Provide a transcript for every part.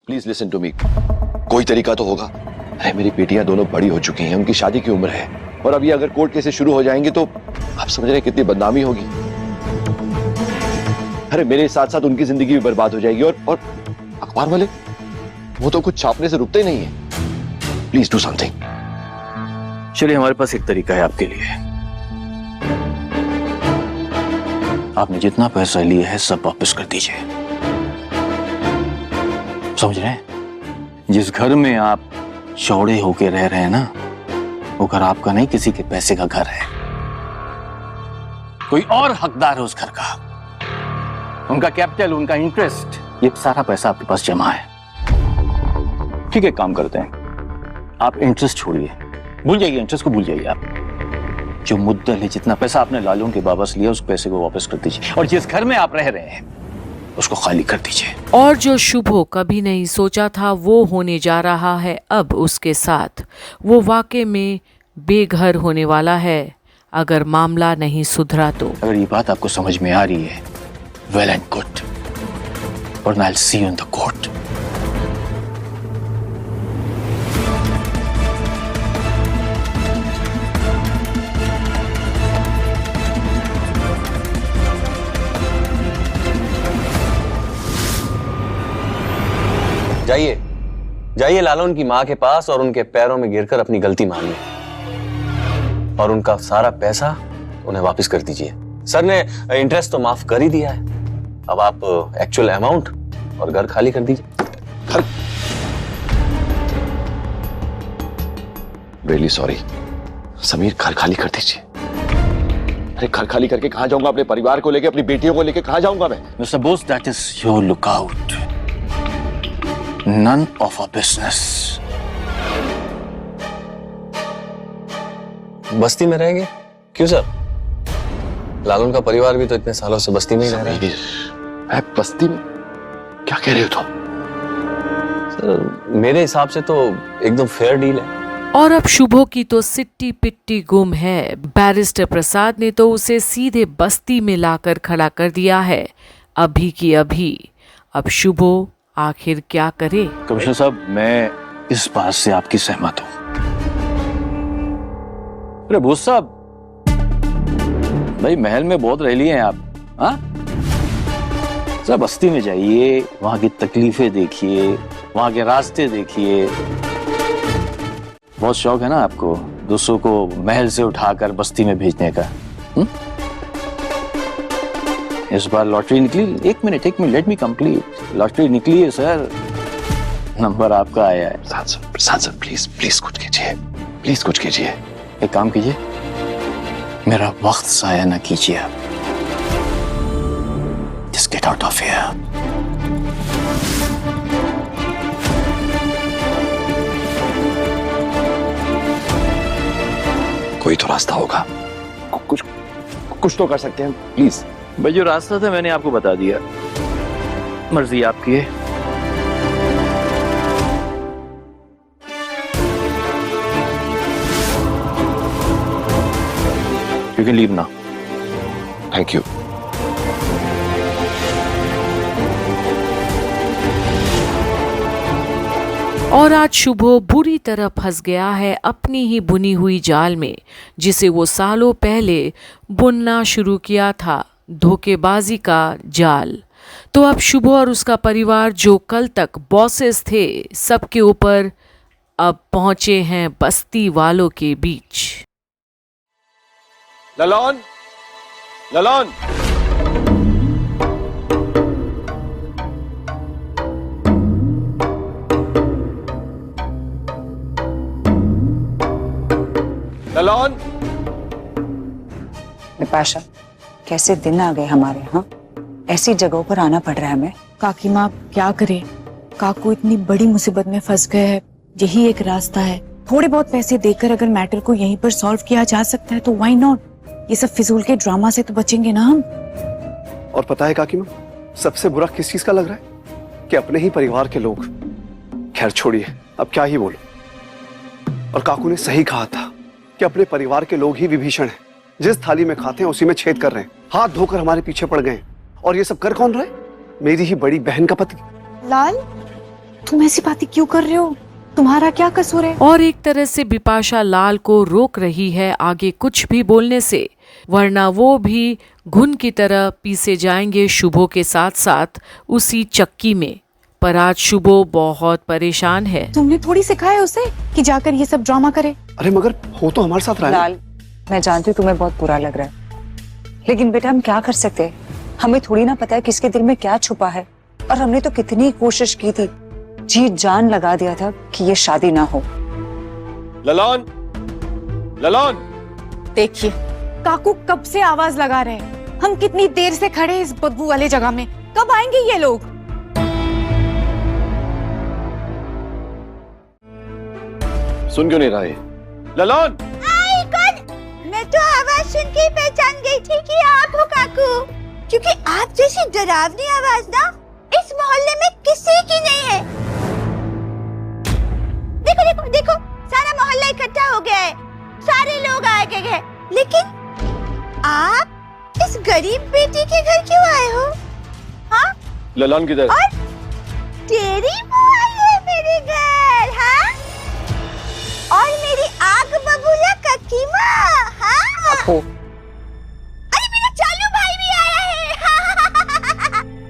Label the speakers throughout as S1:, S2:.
S1: Please listen to me. कोई तरीका तो होगा। अरे मेरी बेटियां दोनों बड़ी हो चुकी हैं, उनकी शादी की उम्र है, और अब ये अगर कोर्ट केसेस शुरू हो जाएंगे तो आप समझ रहे हैं कितनी बदनामी होगी। अरे मेरे साथ साथ उनकी जिंदगी भी बर्बाद हो जाएगी, और अखबार वाले वो तो कुछ छापने से रुकते ही नहीं है। Please do something.
S2: चलिए, हमारे पास एक तरीका है आपके लिए। आपने जितना पैसा लिया है सब वापस कर दीजिए। समझ रहे हैं? जिस घर में आप चौड़े होके रह रहे हैं ना, वो घर आपका नहीं, किसी के पैसे का घर है। कोई और हकदार है उस घर का। उनका कैपिटल, उनका इंटरेस्ट, ये सारा पैसा आपके पास जमा है। ठीक है, काम करते हैं, आप इंटरेस्ट छोड़िए, भूल जाइए, इंटरेस्ट को भूल जाइए। आप जो मुद्दल है, जितना पैसा आपने लालून के बाबा से लिया, उस पैसे को वापस कर दीजिए, और जिस घर में आप रह रहे हैं उसको खाली कर दीजिए।
S3: और जो शुभो कभी नहीं सोचा था वो होने जा रहा है अब उसके साथ। वो वाकई में बेघर होने वाला है अगर मामला नहीं सुधरा तो।
S2: अगर ये बात आपको समझ में आ रही है, वेल एंड गुड, और I will see you in the court.
S4: जाइए जाइए लालून की मां के पास और उनके पैरों में गिरकर अपनी गलती मानिए, और उनका सारा पैसा उन्हें वापस कर दीजिए। सर ने इंटरेस्ट तो माफ कर ही दिया है, अब आप एक्चुअल अमाउंट और घर खाली कर दीजिए।
S1: रियली सॉरी समीर, घर खाली कर दीजिए। अरे घर खाली करके कहां जाऊंगा? अपने परिवार को लेके, अपनी बेटियों को लेके कहां जाऊंगा मैं?
S2: Mister Bose, that is your lookout, none of our business।
S4: बस्ती में रहेंगे? क्यों सर? लालून का परिवार भी तो इतने सालों से बस्ती में ही रह रहा है।
S1: मैं बस्ती में? क्या कह रहे हो तुम?
S4: सर मेरे हिसाब से तो एकदम फेयर डील है।
S3: और अब शुभो की तो सिट्टी पिट्टी गुम है। बैरिस्टर प्रसाद ने तो उसे सीधे बस्ती में लाकर खड़ा कर दिया है, अभी की अभी। अब शुभो आखिर क्या करे?
S2: कमिश्नर साहब, मैं इस बात से आपकी सहमत हूं। अरे बोस साहब, भाई महल में बहुत रह लिए हैं आप, हाँ? सर बस्ती में जाइए, वहां की तकलीफें देखिए, वहां के रास्ते देखिए। बहुत शौक है ना आपको दूसरों को महल से उठाकर बस्ती में भेजने का। इस बार लॉटरी निकली। एक minute, let me complete. Lottery निकली है सर, नंबर आपका आया है।
S1: प्रसाद सर प्लीज कुछ कीजिए, प्लीज कुछ कीजिए।
S2: एक काम कीजिए, मेरा वक्त जाया ना कीजिए आप। Just get out of here।
S1: कोई तो रास्ता होगा, कुछ तो कर सकते हैं, प्लीज।
S2: भाई जो रास्ता था मैंने आपको बता दिया, मर्जी आपकी है। You can leave now।
S1: Thank you.
S3: और आज शुभो बुरी तरह फंस गया है अपनी ही बुनी हुई जाल में, जिसे वो सालों पहले बुनना शुरू किया था, धोखेबाजी का जाल। तो अब शुभो और उसका परिवार, जो कल तक बॉसेस थे सबके ऊपर, अब पहुंचे हैं बस्ती वालों के बीच।
S1: ललन, ललन, ललन।
S5: विपाशा, कैसे दिन आ गए हमारे यहाँ। ऐसी जगहों पर आना पड़ रहा है हमें।
S6: काकी माँ क्या करे, काकू इतनी बड़ी मुसीबत में फंस गए हैं, यही एक रास्ता है। थोड़े बहुत पैसे देकर अगर मैटर को यहीं पर सॉल्व किया जा सकता है तो व्हाई नॉट। ये सब फिजूल के ड्रामा से तो बचेंगे ना हम।
S7: और पता है काकी माँ, सबसे बुरा किस चीज का लग रहा है कि अपने ही परिवार के लोग। खैर छोड़िए, अब क्या ही बोलो। और काकू ने सही कहा था कि अपने परिवार के लोग ही विभीषण हैं। जिस थाली में खाते हैं उसी में छेद कर रहे हैं, हाथ धोकर हमारे पीछे पड़ गए। और ये सब कर कौन रहा है? मेरी ही बड़ी बहन का पति।
S6: लाल, तुम ऐसी बातें क्यों कर रहे हो? तुम्हारा क्या कसूर है?
S3: और एक तरह से बिपाशा लाल को रोक रही है आगे कुछ भी बोलने से, वरना वो भी घुन की तरह पीसे जाएंगे शुभो के साथ साथ उसी चक्की में। पर आज शुभो बहुत परेशान है।
S6: तुमने थोड़ी सिखाया उसे कि जाकर ये सब ड्रामा करे।
S7: अरे मगर हो तो हमारे साथ रहा है।
S5: लाल, मैं जानती हूँ तुम्हें बहुत बुरा लग रहा है, लेकिन बेटा हम क्या कर सकते हैं? हमें थोड़ी ना पता है किसके दिल में क्या छुपा है। और हमने तो कितनी कोशिश की थी, जी जान लगा दिया था कि ये शादी ना हो।
S1: ललन, ललन,
S6: देखिए काकू कब से आवाज लगा रहे हैं। हम कितनी देर से खड़े हैं इस बदबू वाले जगह में, कब आएंगे ये लोग?
S1: सुन क्यों नहीं रहा है? ललन,
S8: मैं तो आवाज सुन के ही पहचान गई थी कि आप हो काकू, क्योंकि आप जैसी डरावनी आवाज ना इस मोहल्ले में किसी की नहीं है। देखो देखो देखो, सारा मोहल्ला इकट्ठा हो गया है, सारे लोग आ गए हैं, लेकिन आप इस गरीब बेटी के घर क्यों आए हो? हाँ?
S1: ललन किधर?
S8: और तेरी बुआ है मेरे घर, हाँ? और मेरी आग बबूला कक्की माँ, हाँ? अरे मेरा चालू भाई भी आया है।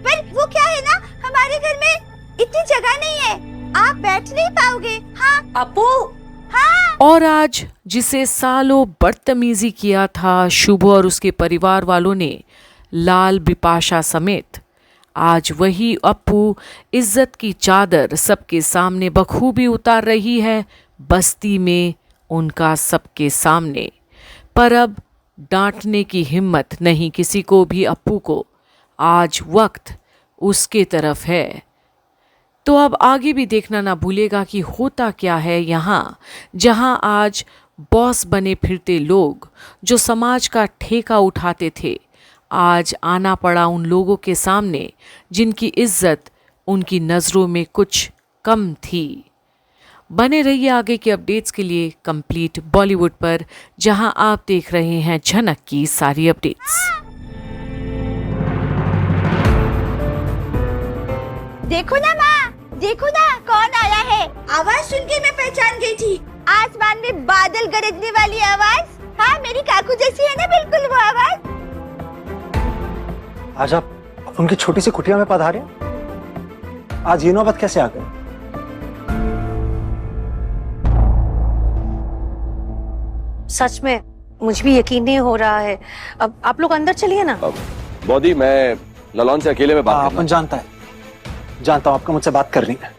S8: पर वो क्या है ना, हमारे घर में इतनी जगह नहीं है, आप बैठ नहीं पाओगे। हाँ अपू, हाँ।
S3: और आज जिसे सालों बदतमीजी किया था शुभ और उसके परिवार वालों ने, लाल बिपाशा समेत, आज वही अप्पू इज्जत की चादर सबके सामने बखूबी उतार रही है, बस्ती में उनका सबके सामने। पर अब डांटने की हिम्मत नहीं किसी को भी अप्पू को। आज वक्त उसके तरफ है। तो अब आगे भी देखना ना भूलेगा कि होता क्या है यहाँ, जहाँ आज बॉस बने फिरते लोग जो समाज का ठेका उठाते थे, आज आना पड़ा उन लोगों के सामने जिनकी इज्जत उनकी नज़रों में कुछ कम थी। बने रहिए आगे के अपडेट्स के लिए कंप्लीट बॉलीवुड पर, जहां आप देख रहे हैं झनक की सारी अपडेट्स।
S8: देखो ना माँ, देखो ना कौन आया है। आवाज सुन के मैं पहचान गई थी, आसमान में बादल गरजने वाली आवाज। हाँ, मेरी काकू जैसी है ना बिल्कुल वो आवाज।
S9: आज आप उनकी छोटी सी कुटिया में पधारे, आज ये नौबत कैसे आ गई?
S10: सच में मुझे भी यकीन नहीं हो रहा है। अब आप लोग अंदर चलिए ना।
S1: बॉडी, मैं ललन से अकेले में बात करना।
S9: अपन जानता हूँ आपको मुझसे बात करनी है।